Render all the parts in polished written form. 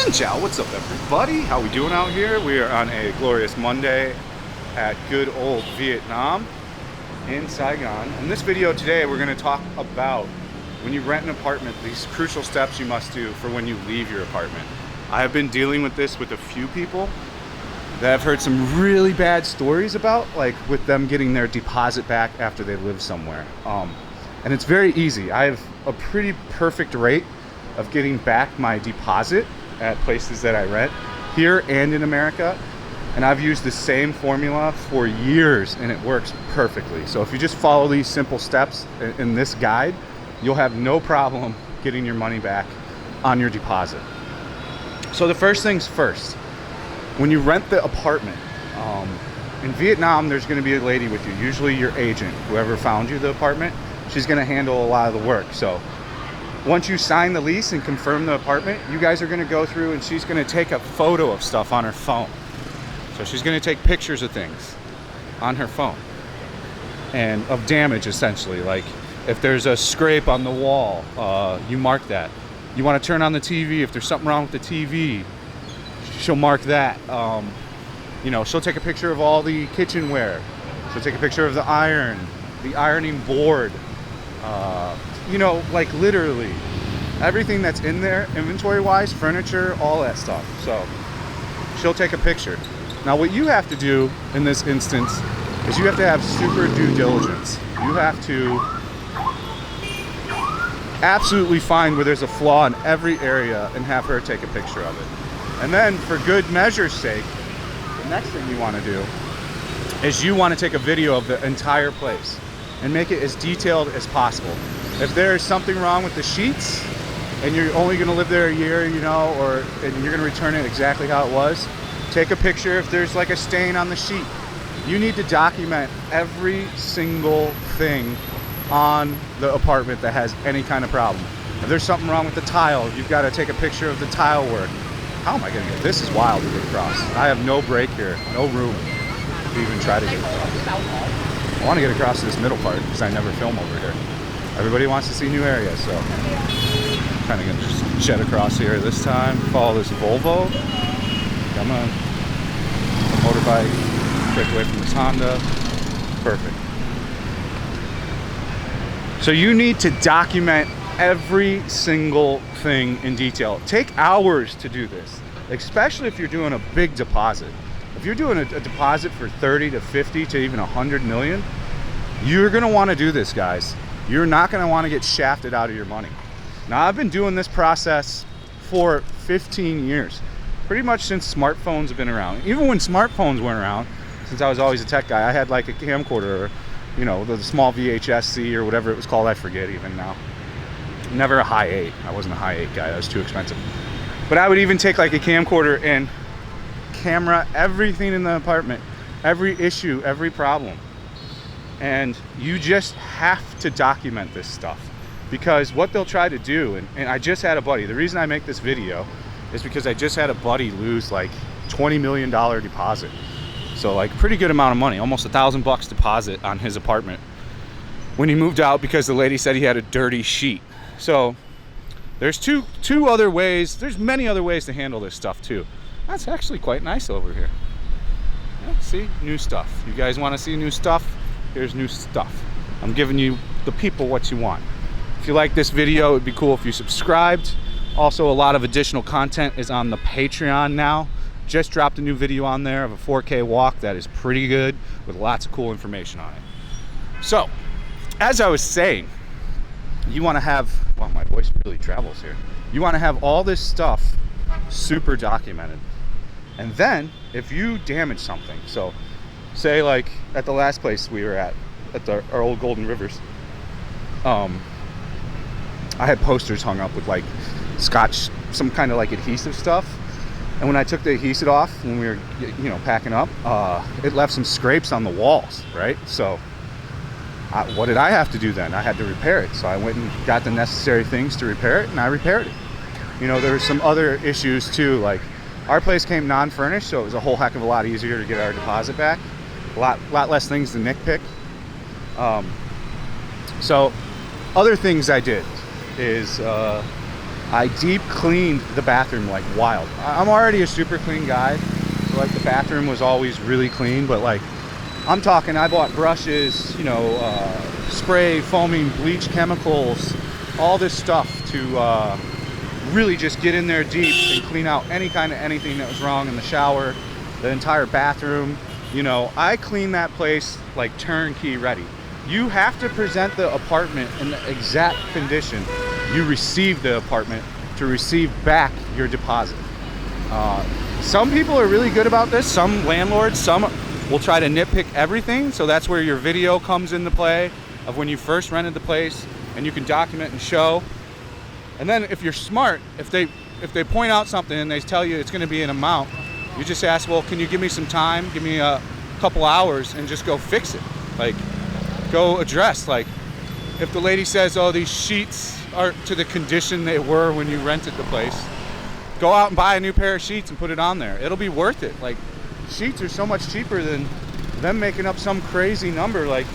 Ciao, what's up everybody? How we doing out here? We are on a glorious Monday at good old Vietnam in Saigon. In this video today, we're going to talk about when you rent an apartment, these crucial steps you must do for when you leave your apartment. I have been dealing with this with a few people that I've heard some really bad stories about, like with them getting their deposit back after they live somewhere. And it's very easy. I have a pretty perfect rate of getting back my deposit at places that I rent here and in America, and I've used the same formula for years and it works perfectly. So if you just follow these simple steps in this guide, you'll have no problem getting your money back on your deposit. So the first things first, when you rent the apartment, in Vietnam there's going to be a lady with you, usually your agent, whoever found you the apartment. She's going to handle a lot of the work. So once you sign the lease and confirm the apartment, you guys are going to go through and she's going to take a photo of stuff on her phone. So she's going to take pictures of things on her phone and of damage, essentially. Like if there's a scrape on the wall, you mark that. You want to turn on the TV, if there's something wrong with the TV, she'll mark that. You know, she'll take a picture of all the kitchenware. She'll take a picture of the iron, the ironing board. You know, like literally everything that's in there, inventory wise, furniture, all that stuff. So she'll take a picture. Now what you have to do in this instance is you have to have super due diligence. You have to absolutely find where there's a flaw in every area and have her take a picture of it. And then for good measure's sake, the next thing you want to do is you want to take a video of the entire place and make it as detailed as possible. If there's something wrong with the sheets and you're only going to live there a year, you know, and you're going to return it exactly how it was, take a picture if there's like a stain on the sheet. You need to document every single thing on the apartment that has any kind of problem. If there's something wrong with the tile, you've got to take a picture of the tile work. How am I going to get this? Is wild to get across. I have no break here, no room to even try to get across. I want to get across to this middle part because I never film over here. Everybody wants to see new areas, so kind of gonna just jet across here this time. Follow this Volvo. Come on, motorbike. Break away from this Honda. Perfect. So you need to document every single thing in detail. Take hours to do this, especially if you're doing a big deposit. If you're doing a deposit for 30 to 50 to even 100 million, you're gonna wanna do this, guys. You're not gonna wanna get shafted out of your money. Now, I've been doing this process for 15 years, pretty much since smartphones have been around. Even when smartphones weren't around, since I was always a tech guy, I had like a camcorder, or, you know, the small VHS-C or whatever it was called, I forget even now. Never a high 8, I wasn't a high 8 guy, that was too expensive. But I would even take like a camcorder and camera everything in the apartment, every issue, every problem. And you just have to document this stuff, because what they'll try to do, and I just had a buddy, the reason I make this video is because I just had a buddy lose like $20 million deposit. So like pretty good amount of money, almost $1,000 deposit on his apartment when he moved out because the lady said he had a dirty sheet. So there's two other ways, there's many other ways to handle this stuff too. That's actually quite nice over here. Yeah, see, new stuff. You guys want to see new stuff? Here's new stuff. I'm giving you, the people, what you want. If you like this video, it'd be cool if you subscribed. Also, a lot of additional content is on the Patreon now. Just dropped a new video on there of a 4K walk that is pretty good with lots of cool information on it. So, as I was saying, you want to have, wow, my voice really travels here. You want to have all this stuff super documented. And then if you damage something, so say like at the last place we were at our old Golden Rivers, I had posters hung up with like scotch, some kind of like adhesive stuff, and when I took the adhesive off when we were, you know, packing up, it left some scrapes on the walls, right? So what did I have to do then? I had to repair it. So I went and got the necessary things to repair it, and I repaired it. You know, there were some other issues too, like our place came non-furnished, so it was a whole heck of a lot easier to get our deposit back. A lot less things to nitpick. So other things I did is I deep cleaned the bathroom like wild. I'm already a super clean guy, so like the bathroom was always really clean, but like I'm talking, I bought brushes, you know, spray, foaming, bleach, chemicals, all this stuff to really just get in there deep and clean out any kind of anything that was wrong in the shower, the entire bathroom. You know, I clean that place like turnkey ready. You have to present the apartment in the exact condition you received the apartment to receive back your deposit. Some people are really good about this. Some landlords, some will try to nitpick everything. So that's where your video comes into play of when you first rented the place, and you can document and show. And then if you're smart, if they point out something and they tell you it's going to be an amount, you just ask, well, can you give me some time? Give me a couple hours and just go fix it. Like, go address. Like, if the lady says, oh, these sheets aren't to the condition they were when you rented the place, go out and buy a new pair of sheets and put it on there. It'll be worth it. Like, sheets are so much cheaper than them making up some crazy number. Like,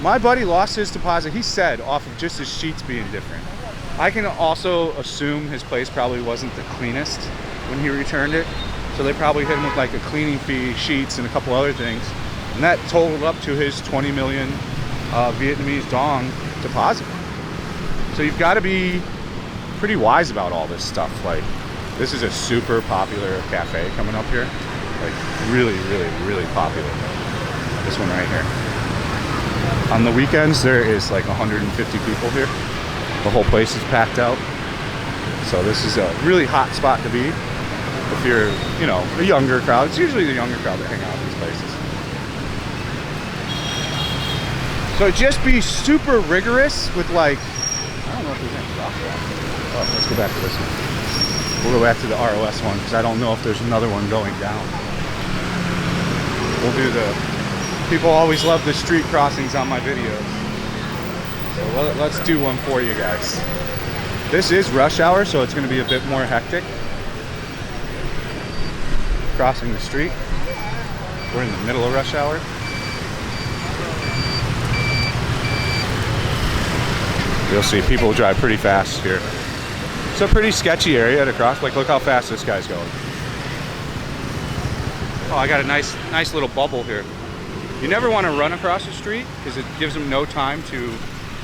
my buddy lost his deposit, he said, off of just his sheets being different. I can also assume his place probably wasn't the cleanest when he returned it, so they probably hit him with like a cleaning fee, sheets, and a couple other things, and that totaled up to his 20 million Vietnamese dong deposit. So you've got to be pretty wise about all this stuff. Like, this is a super popular cafe coming up here, like really, really, really popular. This one right here. On the weekends, there is like 150 people here. The whole place is packed out. So this is a really hot spot to be if you're, you know, a younger crowd. It's usually the younger crowd that hang out at these places. So just be super rigorous with, like, I don't know if there's any crosswalk. Oh, let's go back to this one. We'll go back to the ROS one because I don't know if there's another one going down. We'll do the, people always love the street crossings on my videos. So let's do one for you guys. This is rush hour, so it's going to be a bit more hectic. Crossing the street. We're in the middle of rush hour. You'll see people drive pretty fast here. It's a pretty sketchy area to cross. Like, look how fast this guy's going. Oh, I got a nice little bubble here. You never want to run across the street because it gives them no time to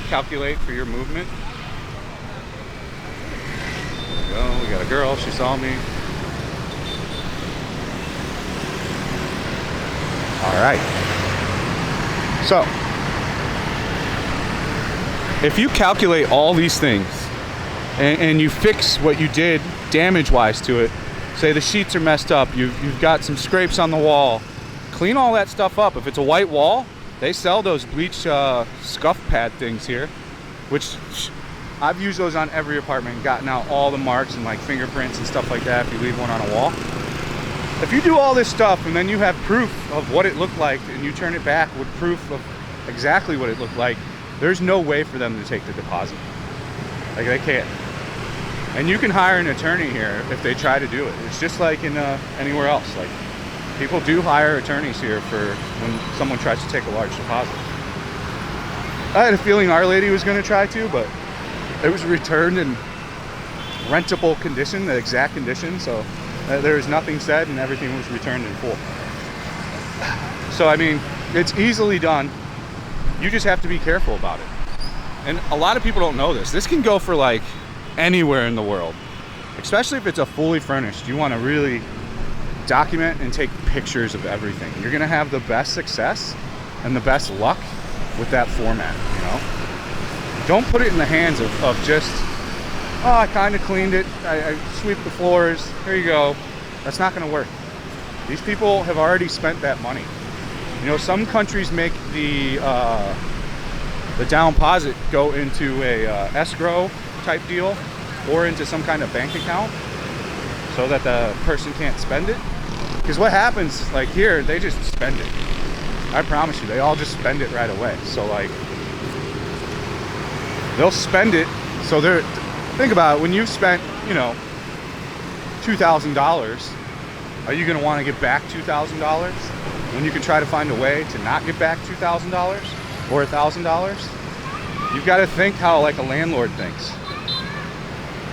calculate for your movement. There we go. We got a girl. She saw me. All right. So, if you calculate all these things and you fix what you did damage-wise to it, say the sheets are messed up, you've got some scrapes on the wall, clean all that stuff up. If it's a white wall, they sell those bleach scuff pad things here, which I've used those on every apartment and gotten out all the marks and like fingerprints and stuff like that if you leave one on a wall. If you do all this stuff and then you have proof of what it looked like and you turn it back with proof of exactly what it looked like, there's no way for them to take the deposit. Like, they can't. And you can hire an attorney here if they try to do it. It's just like in anywhere else. Like, people do hire attorneys here for when someone tries to take a large deposit. I had a feeling Our Lady was going to try to, but it was returned in rentable condition, the exact condition. So there was nothing said and everything was returned in full. So, I mean, it's easily done. You just have to be careful about it. And a lot of people don't know this. This can go for like anywhere in the world, especially if it's a fully furnished. You want to really document and take pictures of everything. You're going to have the best success and the best luck with that format, you know? Don't put it in the hands of just, oh, I kind of cleaned it. I sweep the floors. Here you go. That's not going to work. These people have already spent that money. You know, some countries make the down deposit go into a escrow type deal or into some kind of bank account so that the person can't spend it. Because what happens, like here, they just spend it. I promise you, they all just spend it right away. So like, they'll spend it. So they're, think about it, when you've spent, you know, $2,000, are you going to want to get back $2,000 when you can try to find a way to not get back $2,000 or $1,000? You've got to think how like a landlord thinks.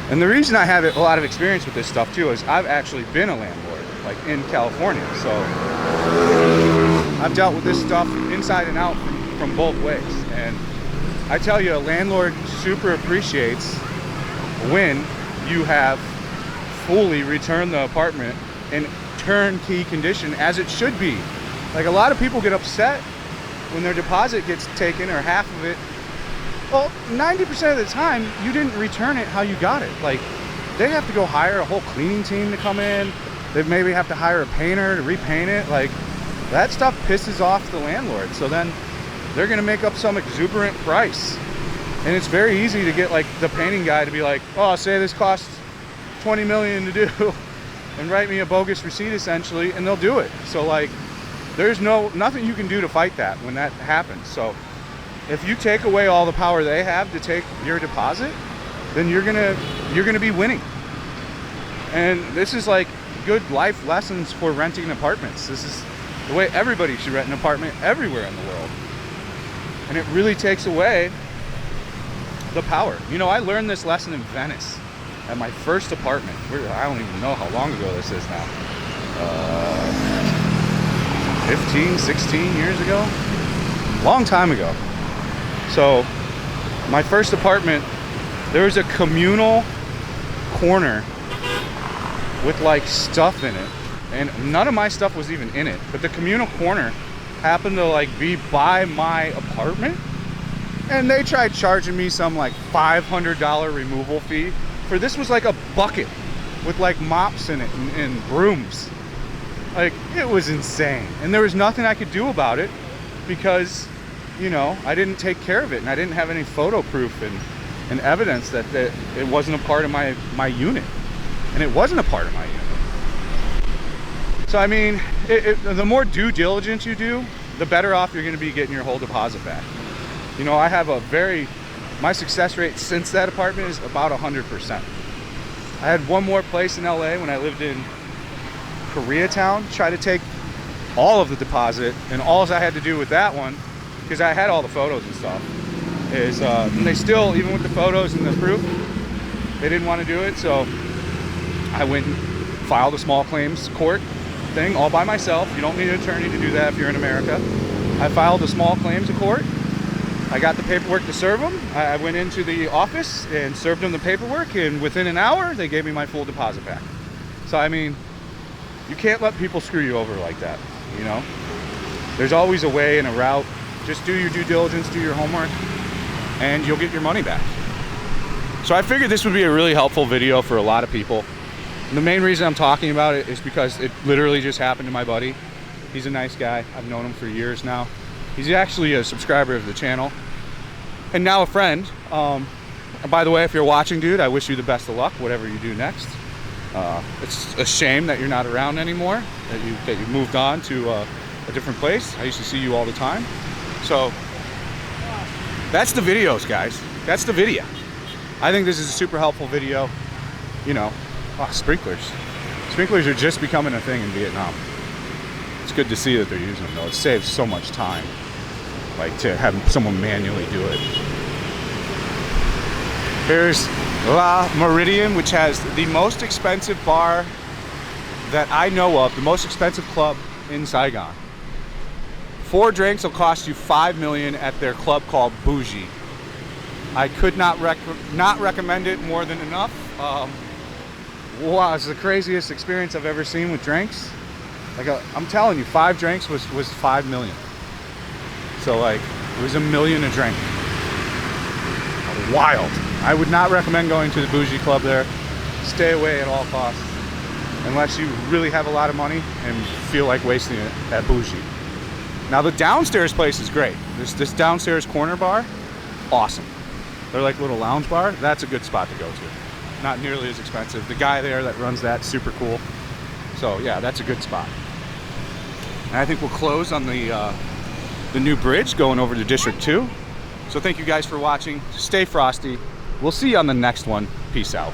And the reason I have a lot of experience with this stuff too is I've actually been a landlord, like in California. So I've dealt with this stuff inside and out from both ways. And I tell you, a landlord super appreciates when you have fully returned the apartment in turnkey condition as it should be. Like, a lot of people get upset when their deposit gets taken, or half of it. Well, 90% of the time, you didn't return it how you got it. Like, they have to go hire a whole cleaning team to come in. They maybe have to hire a painter to repaint it. Like, that stuff pisses off the landlord. So then they're gonna make up some exuberant price. And it's very easy to get like the painting guy to be like, oh, say this costs 20 million to do, and write me a bogus receipt essentially, and they'll do it. So like, there's nothing you can do to fight that when that happens. So if you take away all the power they have to take your deposit, then you're gonna be winning. And this is like good life lessons for renting apartments. This is the way everybody should rent an apartment everywhere in the world. And it really takes away the power. You know, I learned this lesson in Venice at my first apartment. I don't even know how long ago this is now. 15, 16 years ago? Long time ago. So my first apartment, there was a communal corner with like stuff in it, and none of my stuff was even in it, but the communal corner happened to like be by my apartment, and they tried charging me some like $500 removal fee for this. Was like a bucket with like mops in it and brooms. Like, it was insane, and there was nothing I could do about it because, you know, I didn't take care of it, and I didn't have any photo proof and evidence that it wasn't a part of my unit. And it wasn't a part of my unit. So I mean, the more due diligence you do, the better off you're going to be getting your whole deposit back. You know, I have my success rate since that apartment is about 100%. I had one more place in LA when I lived in Koreatown, try to take all of the deposit, and all I had to do with that one, because I had all the photos and stuff, is and they still, even with the photos and the proof, they didn't want to do it. So I went and filed a small claims court thing all by myself. You don't need an attorney to do that if you're in America. I filed a small claims court. I got the paperwork to serve them. I went into the office and served them the paperwork, and within an hour they gave me my full deposit back. So I mean, you can't let people screw you over like that, you know? There's always a way and a route. Just do your due diligence, do your homework, and you'll get your money back. So I figured this would be a really helpful video for a lot of people. And the main reason I'm talking about it is because it literally just happened to my buddy. He's a nice guy. I've known him for years now. He's actually a subscriber of the channel and now a friend. And by the way, if you're watching, dude, I wish you the best of luck, whatever you do next. It's a shame that you're not around anymore, that you moved on to a different place. I used to see you all the time. So that's the videos, guys. That's the video. I think this is a super helpful video. You know, sprinklers. Sprinklers are just becoming a thing in Vietnam. It's good to see that they're using them though. It saves so much time, like to have someone manually do it. Here's La Meridian, which has the most expensive bar that I know of, the most expensive club in Saigon. 4 drinks will cost you $5 million at their club called Bougie. I could not recommend it more than enough. Wow, it's the craziest experience I've ever seen with drinks. Like, I'm telling you, 5 drinks was $5 million. So like, it was $1 million a drink. Wild. I would not recommend going to the Bougie Club there. Stay away at all costs, unless you really have a lot of money and feel like wasting it at Bougie. Now the downstairs place is great. This downstairs corner bar, awesome. They're like little lounge bar. That's a good spot to go to. Not nearly as expensive. The guy there that runs that, super cool. So yeah, that's a good spot. And I think we'll close on the new bridge going over to District 2. So thank you guys for watching. Stay frosty. We'll see you on the next one. Peace out.